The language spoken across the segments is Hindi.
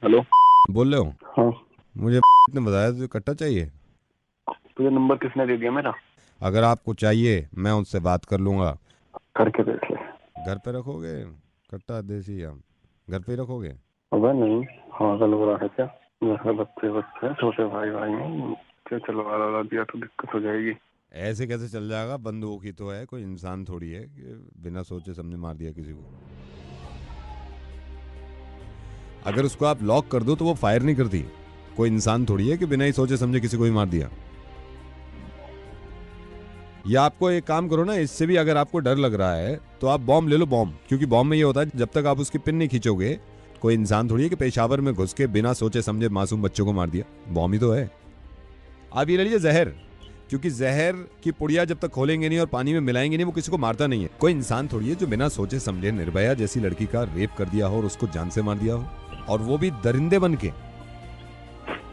हेलो। बोल रहे हो? हाँ। मुझे ने बताया तुझे कट्टा चाहिए। तुझे नंबर किसने दे दिया मेरा? अगर आपको चाहिए मैं उससे बात कर लूँगा। करके देख ले। घर पे रखोगे कट्टा देसी आम? घर पे ही रखोगे? अबे नहीं। हाँ कल हो रहा है क्या? मेरे बच्चे बच्चे छोटे भाई भाई ने क्या चलवा वाला दिया तो दिक्कत हो जाएगी। ऐसे कैसे चल जाएगा? बंदूक ही तो है, कोई इंसान थोड़ी है कि बिना सोचे समझे मार दिया किसी को। अगर उसको आप लॉक कर दो तो वो फायर नहीं करती। कोई इंसान थोड़ी है कि बिना ही सोचे समझे किसी को ही मार दिया। या आपको एक काम करो ना, इससे भी अगर आपको डर लग रहा है तो आप बॉम्ब ले लो, बॉम्ब। क्योंकि बॉम्ब में ये होता है जब तक आप उसकी पिन नहीं खींचोगे, कोई इंसान थोड़ी है कि पेशावर में घुस के बिना सोचे समझे मासूम बच्चों को मार दिया। बॉम्ब ही तो है। आप ये ले लीजिए जहर, क्योंकि जहर की पुड़िया जब तक खोलेंगे नहीं और पानी में मिलाएंगे नहीं वो किसी को मारता नहीं है। कोई इंसान थोड़ी है जो बिना सोचे समझे निर्भया जैसी लड़की का रेप कर दिया हो और उसको जान से मार दिया हो, और वो भी दरिंदे बन के।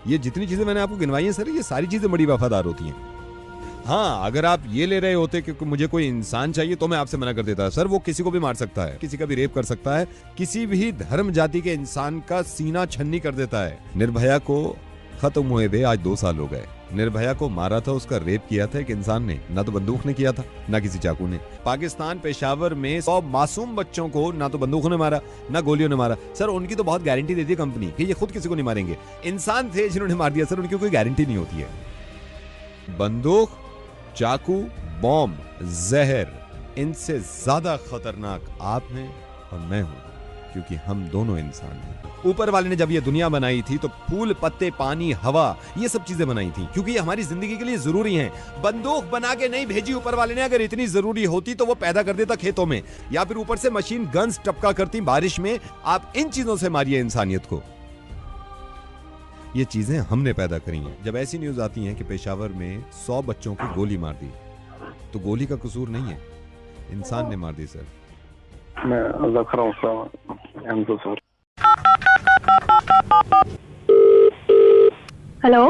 ये जितनी चीजें मैंने आपको गिनवाई है सर, ये सारी चीजें बड़ी वफादार होती हैं। हाँ, अगर आप ये ले रहे होते कि मुझे कोई इंसान चाहिए तो मैं आपसे मना कर देता। सर वो किसी को भी मार सकता है, किसी का भी रेप कर सकता है, किसी भी धर्म जाति के इंसान का सीना छन्नी कर देता है। निर्भया को खत्म हुए भी आज 2 साल हो गए। निर्भया को मारा था, उसका रेप किया था एक इंसान ने, ना तो बंदूक ने किया था ना किसी चाकू ने। पाकिस्तान पेशावर में 100 मासूम बच्चों को ना तो बंदूकों ने मारा ना गोलियों ने मारा। सर उनकी तो बहुत गारंटी देती है कंपनी कि ये खुद किसी को नहीं मारेंगे। इंसान थे जिन्होंने मार दिया सर, उनकी कोई गारंटी नहीं होती है। बंदूक, चाकू, बॉम्ब, जहर, इनसे ज्यादा खतरनाक आप हैं और मैं हूं, क्योंकि हम दोनों इंसान हैं। ऊपर वाले ने जब ये दुनिया बनाई थी तो फूल, पत्ते, पानी, हवा, ये सब चीजें बनाई थी क्योंकि ये हमारी जिंदगी के लिए जरूरी हैं। बंदूक बना के नहीं भेजी ऊपर वाले ने। अगर इतनी जरूरी होती तो वो पैदा कर देता खेतों में, या फिर ऊपर से मशीन गन्स टपका करती बारिश में। आप इन चीजों से मारिए इंसानियत को। ये चीजें हमने पैदा करी हैं। जब ऐसी न्यूज आती हैं कि पेशावर में 100 बच्चों की गोली मार दी, तो गोली का कसूर नहीं है, इंसान ने मार दी सर। मैं रख रहा हूँ sir. Hello.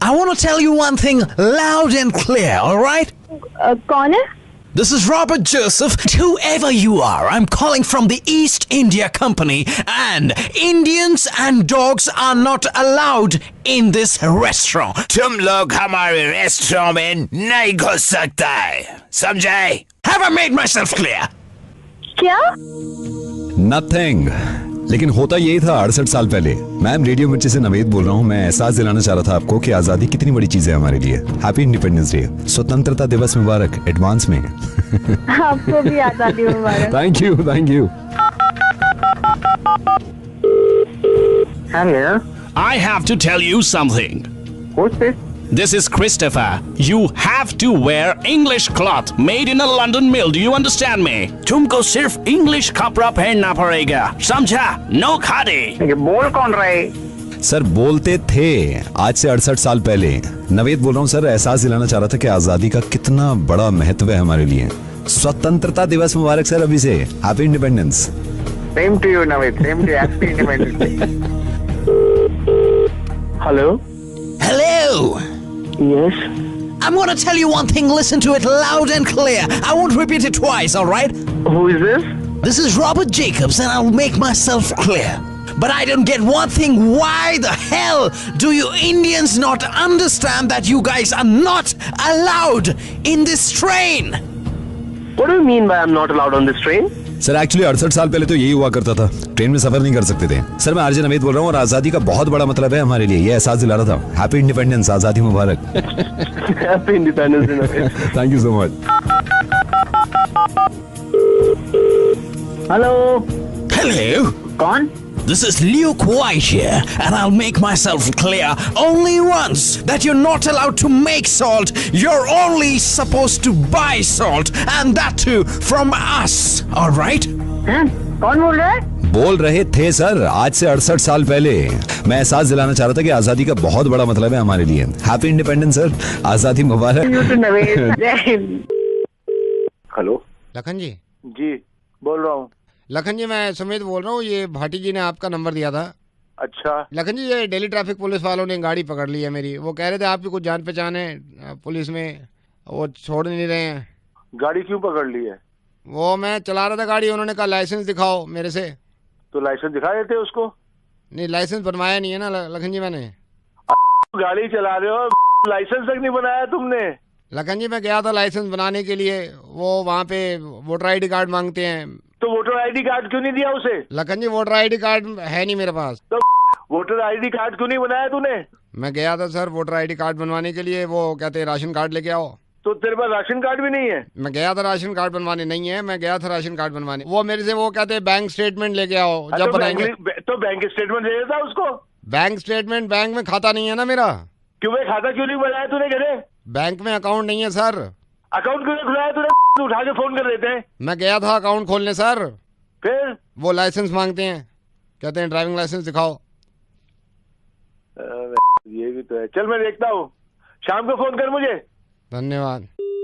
I want to tell you one thing loud and clear, all right? कौन है? This is Robert Joseph. Whoever you are, I'm calling from the East India Company, and Indians and dogs are not allowed in this restaurant. तुम लोग हमारे रेस्टोरेंट में नहीं घुस सकता है, समझे? Have I made myself clear? क्या? नथिंग। लेकिन होता यही था 68 साल पहले। मैम, रेडियो मिर्ची से नवेद बोल रहा हूँ। मैं एहसास दिलाना चाह रहा था आपको कि आजादी कितनी बड़ी चीज है हमारे लिए। हैप्पी इंडिपेंडेंस डे, स्वतंत्रता दिवस मुबारक एडवांस में। आपको भी आजादी मुबारक। Thank you, thank you. Hello. I have to tell you something. Who's this? This is Christopher. You have to wear English cloth made in a London mill. Do you understand me? तुमको सिर्फ English कपड़ा पहनना पड़ेगा, समझा? No खादी। ये बोल कौन रहा है? सर बोलते थे आज से 68 साल पहले। नवेद बोल रहा हूँ सर, एहसास दिलाना चाह रहा था कि आजादी का कितना बड़ा महत्व है हमारे लिए। स्वतंत्रता दिवस मुबारक सर अभी से। Happy independence. Same to you, Navid. Same to you. Happy Independence Day. Hello. Hello. Yes. I'm going to tell you one thing. Listen to it loud and clear. I won't repeat it twice, all right? Who is this? This is Robert Jacobs, and I'll make myself clear. But I don't get one thing. Why the hell do you Indians not understand that you guys are not allowed in this train? What do you mean by I'm not allowed on this train? Sir actually 68 साल पहले तो यही हुआ करता था, ट्रेन में सफर नहीं कर सकते थे। सर मैं आरजे नवेद बोल रहा हूँ और आजादी का बहुत बड़ा मतलब है हमारे लिए, ये एहसास दिला रहा था। हैप्पी इंडिपेंडेंस, आजादी मुबारक। Happy Independence Day, Navid. Thank you so much. Hello. Hello. कौन? This is Luke White here, and I'll make myself clear only once that you're not allowed to make salt. You're only supposed to buy salt, and that too from us. All right? कौन बोल रहा है? बोल रहे थे सर आज से 68 साल पहले। मैं एहसास दिलाना चाह रहा था कि आजादी का बहुत बड़ा मतलब है हमारे लिए। हैप्पी इंडिपेंडेंस सर, आजादी मुबारक। You too, Navid. Hello. Lakhan ji. जी बोल रहा हूँ। लखन जी मैं सुमित बोल रहा हूँ, ये भाटी जी ने आपका नंबर दिया था। अच्छा। लखन जी ये दिल्ली ट्रैफिक पुलिस वालों ने गाड़ी पकड़ ली है मेरी। वो कह रहे थे आपकी कुछ जान पहचान है पुलिस में, वो छोड़ नहीं रहे हैं। गाड़ी क्यों पकड़ ली है? वो मैं चला रहा था गाड़ी, उन्होंने कहा लाइसेंस दिखाओ मेरे से। तो लाइसेंस दिखा देते उसको। नहीं लाइसेंस बनवाया नहीं है ना लखन जी मैंने। गाड़ी चला रहे हो, लाइसेंस तक नहीं बनाया तुमने। लखन जी मैं गया था लाइसेंस बनाने के लिए, वो वहाँ पे वोटर आईडी कार्ड मांगते हैं। तो वोटर आईडी कार्ड क्यों नहीं दिया उसे? लखन जी वोटर आईडी कार्ड है नहीं मेरे पास। तो वोटर आईडी कार्ड क्यों नहीं बनाया तूने? मैं गया था सर वोटर आईडी कार्ड बनवाने के लिए, वो कहते हैं राशन कार्ड लेके आओ। तो तेरे पास राशन कार्ड भी नहीं है? मैं गया था राशन कार्ड बनवाने, नहीं है, मैं गया था राशन कार्ड बनवाने। वो मेरे से वो कहते हैं बैंक स्टेटमेंट लेके आओ जब बनाएंगे। तो बैंक स्टेटमेंट दे देता उसको। बैंक स्टेटमेंट, बैंक में खाता नहीं है ना मेरा। क्यों भाई, खाता क्यों नहीं बनाया तूने घरे? बैंक में अकाउंट नहीं है सर। अकाउंट क्यों नहीं खुलाया तूने? उठा के फोन कर देते हैं। मैं गया था अकाउंट खोलने सर, फिर वो लाइसेंस मांगते हैं, कहते हैं ड्राइविंग लाइसेंस दिखाओ। ये भी तो है। चल मैं देखता हूँ, शाम को फोन कर मुझे। धन्यवाद।